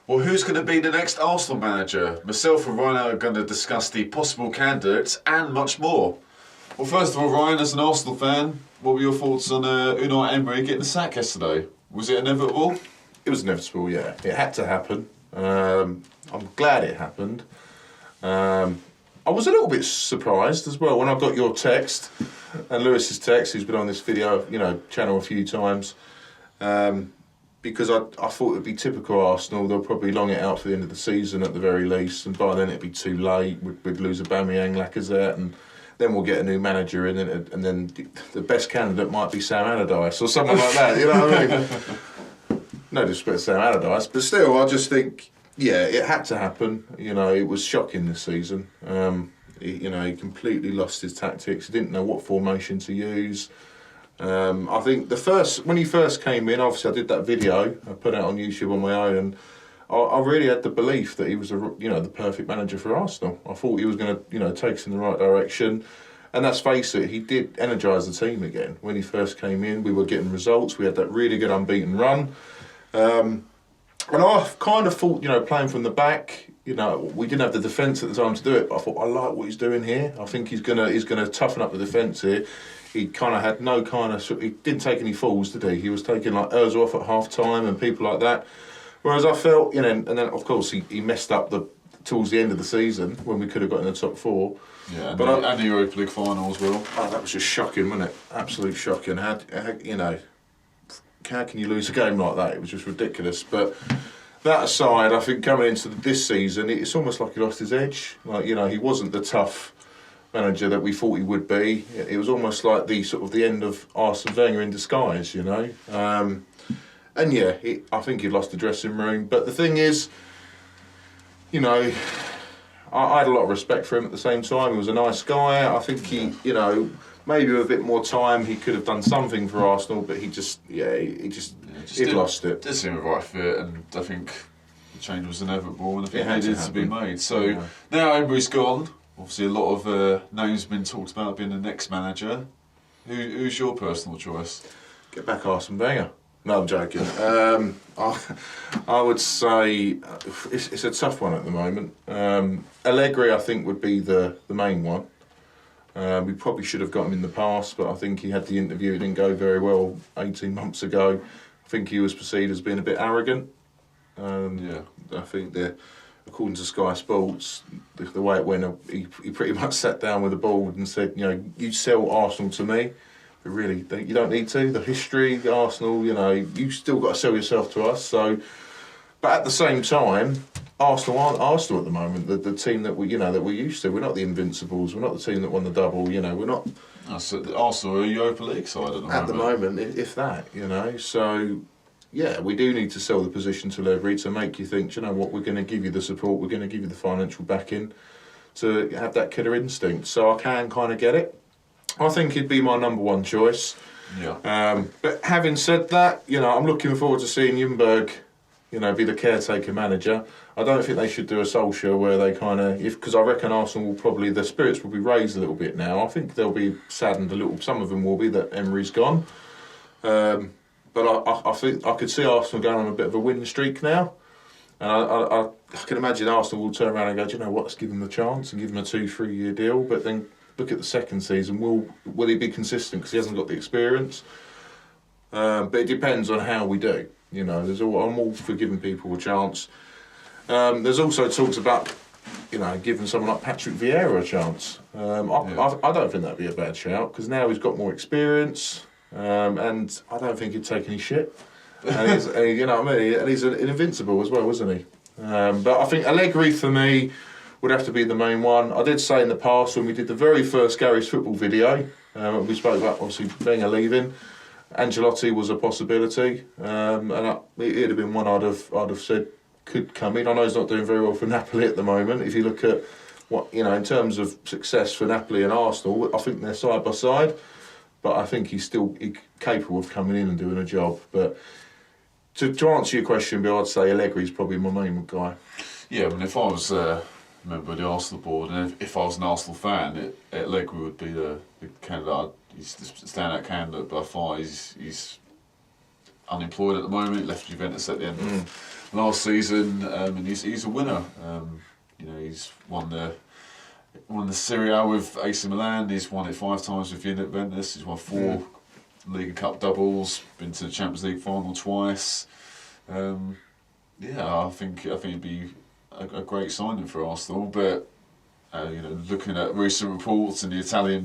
Well, who's going to be the next Arsenal manager? Myself and Ryan are going to discuss the possible candidates and much more. Well, first of all, Ryan, as an Arsenal fan, what were your thoughts on Unai Emery getting the sack yesterday? Was it inevitable? It was inevitable, yeah. It had to happen. I'm glad it happened. I was a little bit surprised as well when I got your text and Lewis's text, who's been on this video, channel a few times, because I thought it would be typical Arsenal. They'll probably long it out for the end of the season at the very least, and by then it'd be too late. We'd lose Aubameyang, Lacazette, and then we'll get a new manager in, and then the best candidate might be Sam Allardyce or something like that. You know what I mean? No disrespect to Sam Allardyce, but still, I just think, yeah, it had to happen. It was shocking this season. He completely lost his tactics. He didn't know what formation to use. I think when he first came in, obviously I did that video. I put it out on YouTube on my own, and I really had the belief that he was the perfect manager for Arsenal. I thought he was going to take us in the right direction. And let's face it, he did energise the team again. When he first came in, we were getting results. We had that really good unbeaten run. And I kind of thought, playing from the back, we didn't have the defence at the time to do it, but I thought, I like what he's doing here. I think he's gonna toughen up the defence here. He kind of had he didn't take any falls, did he? He was taking like Ozil off at half time and people like that. Whereas I felt, and then of course he messed up towards the end of the season when we could have got in the top four. Yeah, and the Europa League final as well. Oh, that was just shocking, wasn't it? Absolute shocking. How can you lose a game like that? It was just ridiculous. But that aside, I think coming into this season, it's almost like he lost his edge. He wasn't the tough manager that we thought he would be. It was almost like the end of Arsene Wenger in disguise, And yeah, I think he lost the dressing room. But the thing is, I had a lot of respect for him at the same time. He was a nice guy. I think he, maybe with a bit more time, he could have done something for Arsenal, but he lost it. Did seem a right fit, and I think the change was inevitable, and I think it needed to be made. So now Emery's gone. Obviously, a lot of names have been talked about being the next manager. Who's your personal choice? Get back Arsene Wenger. No, I'm joking. I would say it's a tough one at the moment. Allegri, I think, would be the main one. We probably should have got him in the past, but I think he had the interview. It didn't go very well 18 months ago. I think he was perceived as being a bit arrogant. I think according to Sky Sports, the way it went, he pretty much sat down with the board and said, you sell Arsenal to me, but really, you don't need to. The history, the Arsenal, you still got to sell yourself to us. So, but at the same time, Arsenal aren't Arsenal at the moment. The team that we're used to. We're not the Invincibles. We're not the team that won the double. We're not. Arsenal are a Europa League side at the moment. At the moment, if that, So, yeah, we do need to sell the position to Allegri to make you think, what, we're going to give you the support, we're going to give you the financial backing to have that killer instinct. So I can kind of get it. I think he'd be my number one choice. Yeah. But having said that, I'm looking forward to seeing Ljungberg, be the caretaker manager. I don't think they should do a Solskjaer where they because I reckon Arsenal will probably, their spirits will be raised a little bit now. I think they'll be saddened a little, some of them will be, that Emery's gone. But I think I could see Arsenal going on a bit of a winning streak now. And I can imagine Arsenal will turn around and go, do you know what, let's give him the chance and give him a 2-3 year deal. But then look at the second season, will he be consistent because he hasn't got the experience? But it depends on how we do. I'm all for giving people a chance. There's also talks about, giving someone like Patrick Vieira a chance. I don't think that'd be a bad shout because now he's got more experience. And I don't think he'd take any shit. And he's an invincible as well, isn't he? But I think Allegri for me would have to be the main one. I did say in the past when we did the very first Gary's football video, we spoke about obviously Wenger leaving. Ancelotti was a possibility, and it'd have been one I'd have said could come in. I know he's not doing very well for Napoli at the moment. If you look at what in terms of success for Napoli and Arsenal, I think they're side by side. But I think he's still capable of coming in and doing a job. But to answer your question, Bill, I'd say Allegri's probably my main guy. Yeah, if I was a member of the Arsenal board and if I was an Arsenal fan, Allegri would be the candidate. He's the standout candidate by far. unemployed at the moment. Left Juventus at the end of last season, and he's a winner. He's won the Serie A with AC Milan. He's won it 5 times with Juventus. He's won 4 League and Cup doubles. Been to the Champions League final twice. I think it'd be a great signing for Arsenal, but. Looking at recent reports in the Italian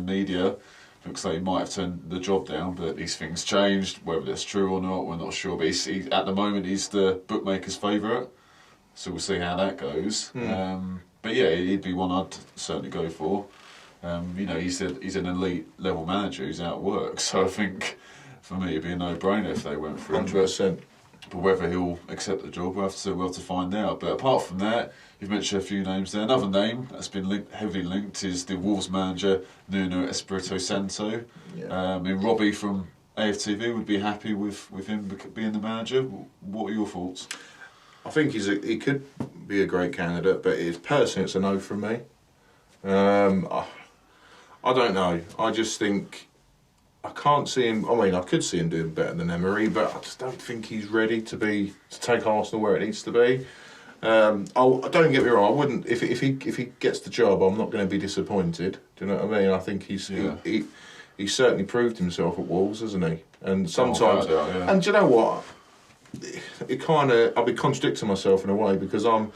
media, looks like he might have turned the job down. But these things changed. Whether that's true or not, we're not sure. But at the moment, he's the bookmaker's favourite, so we'll see how that goes. But yeah, he'd be one I'd certainly go for. He's an elite level manager who's out of work, so I think for me it'd be a no-brainer if they went for him. 100%. But whether he'll accept the job, we'll have to find out. But apart from that, you've mentioned a few names there. Another name that's been heavily linked is the Wolves manager, Nuno Espirito Santo. Yeah. Robbie from AFTV would be happy with him being the manager. What are your thoughts? I think he could be a great candidate, but personally it's a no from me. I don't know. I just think I can't see him. I mean, I could see him doing better than Emery, but I just don't think he's ready to take Arsenal where it needs to be. Don't get me wrong. I wouldn't if he gets the job. I'm not going to be disappointed. Do you know what I mean? I think he's certainly proved himself at Wolves, hasn't he? And sometimes, and do you know what? It kind of I'll be contradicting myself in a way because how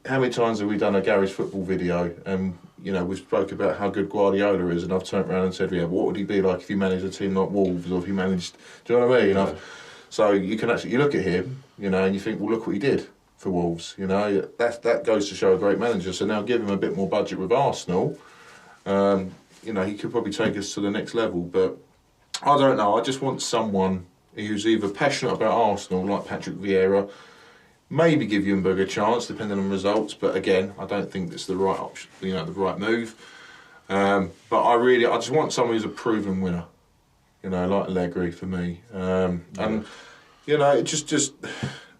many times have we done a Gary's football video and we spoke about how good Guardiola is, and I've turned around and said, yeah, what would he be like if he managed a team like Wolves, or if he managed, do you know what I mean? Yeah. So you can actually, you look at him, and you think, well, look what he did for Wolves, that goes to show a great manager. So now give him a bit more budget with Arsenal, he could probably take us to the next level, but I don't know, I just want someone who's either passionate about Arsenal, like Patrick Vieira, maybe give Ljungberg a chance, depending on results. But again, I don't think it's the right option, the right move. But I just want someone who's a proven winner, like Allegri for me. And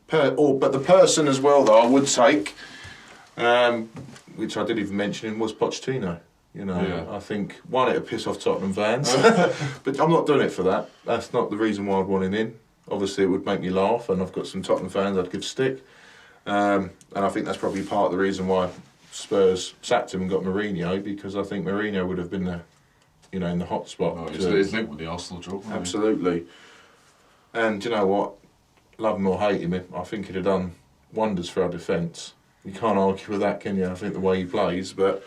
but the person as well that I would take, which I didn't even mention, was Pochettino. I think it'd piss off Tottenham fans, but I'm not doing it for that. That's not the reason why I'd want him in. Obviously, it would make me laugh, and I've got some Tottenham fans I'd give stick. And I think that's probably part of the reason why Spurs sacked him and got Mourinho, because I think Mourinho would have been there, in the hot spot. Oh, he's linked with the Arsenal job. Absolutely. And you know what? Love him or hate him, I think he'd have done wonders for our defence. You can't argue with that, can you? I think the way he plays, but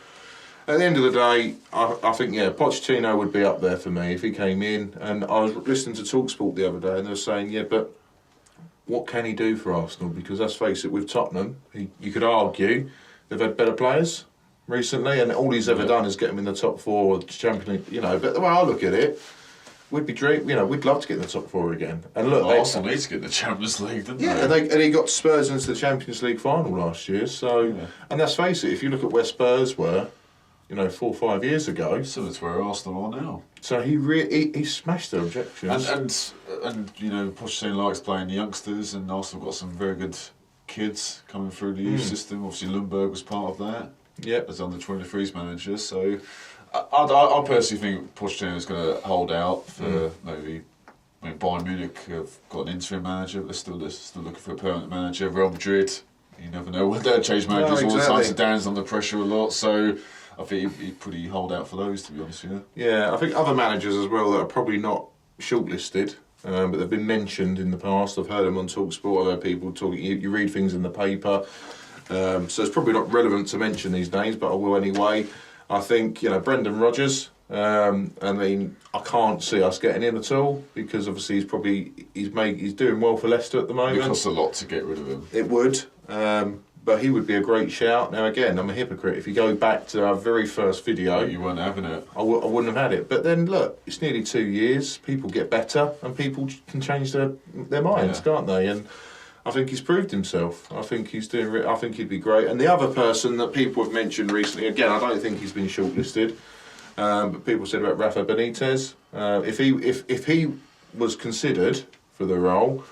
at the end of the day, I think, Pochettino would be up there for me if he came in. And I was listening to TalkSport the other day, and they were saying, but what can he do for Arsenal? Because let's face it, with Tottenham, you could argue they've had better players recently, and all he's ever done is get them in the top 4 of the Champions League. But the way I look at it, we'd love to get in the top 4 again. And look, Arsenal need to get in the Champions League, didn't they? And he got Spurs into the Champions League final last year. So, and let's face it, if you look at where Spurs were, 4 or 5 years ago. So that's where Arsenal are now. So he smashed their objections. And Pochettino likes playing the youngsters, and Arsenal got some very good kids coming through the youth system. Obviously, Ljungberg was part of that. Yep. As under 23s manager. So I personally think Pochettino is going to hold out for maybe. I mean, Bayern Munich have got an interim manager, but they're still looking for a permanent manager. Real Madrid, you never know when they'll change managers all the time. Zidane's under pressure a lot, so I think he'd pretty hold out for those, to be honest with you. Yeah, I think other managers as well that are probably not shortlisted, but they've been mentioned in the past. I've heard them on TalkSport, I've heard people talking, you read things in the paper, so it's probably not relevant to mention these names, but I will anyway. I think, Brendan Rodgers, I can't see us getting him at all, because obviously he's doing well for Leicester at the moment. It costs a lot to get rid of him. It would. But he would be a great shout. Now again, I'm a hypocrite. If you go back to our very first video, you weren't having it. I wouldn't have had it. But then look, it's nearly 2 years. People get better, and people can change their minds, can't they? And I think he's proved himself. I think I think he'd be great. And the other person that people have mentioned recently, again, I don't think he's been shortlisted. But people said about Rafa Benitez. If he was considered for the role,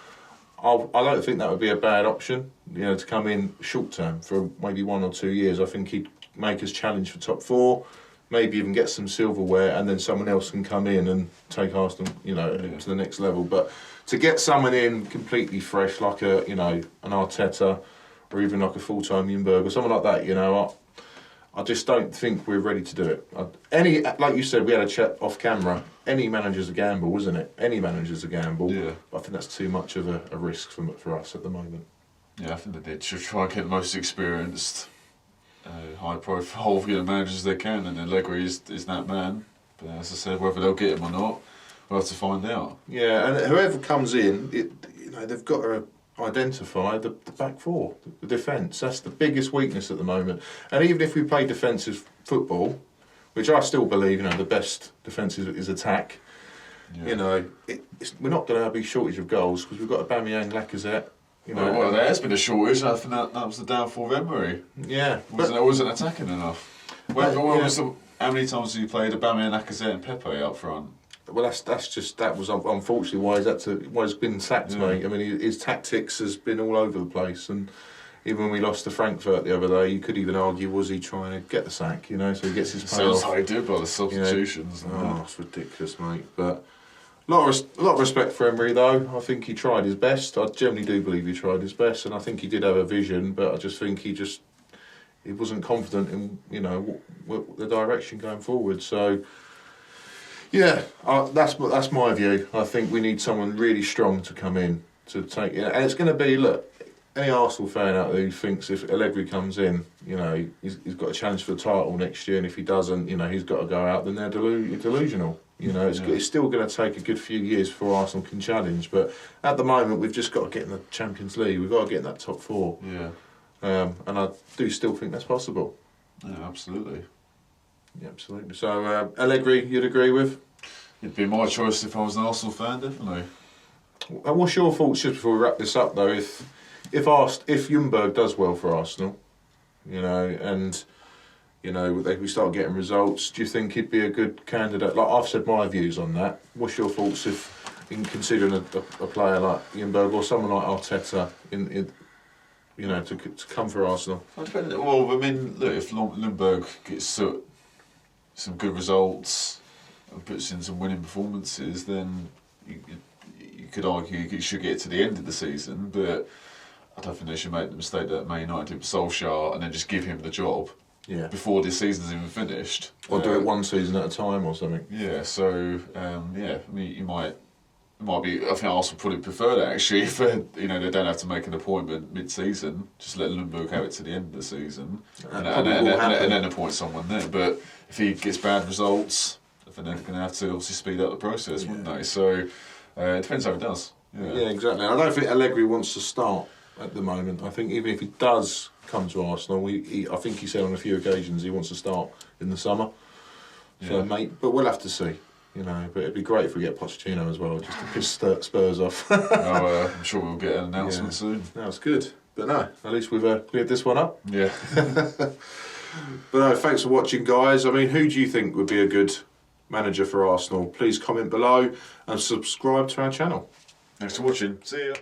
I don't think that would be a bad option, to come in short term for maybe 1 or 2 years. I think he'd make us challenge for top 4, maybe even get some silverware, and then someone else can come in and take Arsenal, to the next level. But to get someone in completely fresh, like an Arteta, or even like a full-time Ljungberg or someone like that, I just don't think we're ready to do it. Like you said, we had a chat off camera. Any manager's a gamble, isn't it? Any manager's a gamble. Yeah. But I think that's too much of a risk for us at the moment. Yeah, I think they should try and get the most experienced, high-profile managers they can, and Allegri is that man. But as I said, whether they'll get him or not, we'll have to find out. Yeah, and whoever comes in, they've got to identify the back four, the defence. That's the biggest weakness at the moment. And even if we play defensive football, which I still believe, the best defence is attack. Yeah. We're not going to have a shortage of goals because we've got Aubameyang, Lacazette. Well, there has been a shortage. I think that was the downfall of Emery. Yeah, wasn't attacking enough. How many times have you played Aubameyang, Lacazette, and Pepe up front? Well, that was unfortunately why he's been sacked, mate. I mean, his tactics has been all over the place, and even when we lost to Frankfurt the other day, you could even argue, was he trying to get the sack? So he gets his payoff. Sounds like he did by the substitutions. It's ridiculous, mate. But a lot of respect for Emery, though. I think he tried his best. I generally do believe he tried his best, and I think he did have a vision. But I just think he wasn't confident in the direction going forward. So. Yeah, that's my view. I think we need someone really strong to come in to take it. And it's going to be, look, any Arsenal fan out there who thinks if Allegri comes in, he's got a challenge for the title next year, and if he doesn't, he's got to go out, then they're delusional. It's still going to take a good few years before Arsenal can challenge. But at the moment, we've just got to get in the Champions League. We've got to get in that top four. Yeah. And I do still think that's possible. Yeah, absolutely. Yeah, absolutely. So, Allegri, you'd agree with? It'd be my choice if I was an Arsenal fan, definitely. And what's your thoughts, just before we wrap this up, though, if Ljungberg does well for Arsenal, and we start getting results, do you think he'd be a good candidate? Like, I've said my views on that. What's your thoughts if, in considering a player like Ljungberg or someone like Arteta to come for Arsenal? Well, I mean, look, if Ljungberg gets some good results and puts in some winning performances, then you could argue he should get to the end of the season, but I don't think they should make the mistake that Man United did with Solskjaer and then just give him the job before this season's even finished. Or do it one season at a time or something. Yeah, so, I mean, you might be, I think Arsenal probably prefer that actually, if they don't have to make an appointment mid-season, just let Ljungberg have it to the end of the season and then appoint someone there. But if he gets bad results, then they're going to have to obviously speed up the process, wouldn't they? So it depends how it does. Yeah, exactly. I don't think Allegri wants to start at the moment. I think even if he does come to Arsenal, I think he said on a few occasions he wants to start in the summer. So, mate, but we'll have to see. But it'd be great if we get Pochettino as well, just to piss Spurs off. I'm sure we'll get an announcement soon. That's good. But no, at least we've cleared this one up. Yeah. But no, thanks for watching, guys. I mean, who do you think would be a good manager for Arsenal? Please comment below and subscribe to our channel. Thanks for watching. See ya.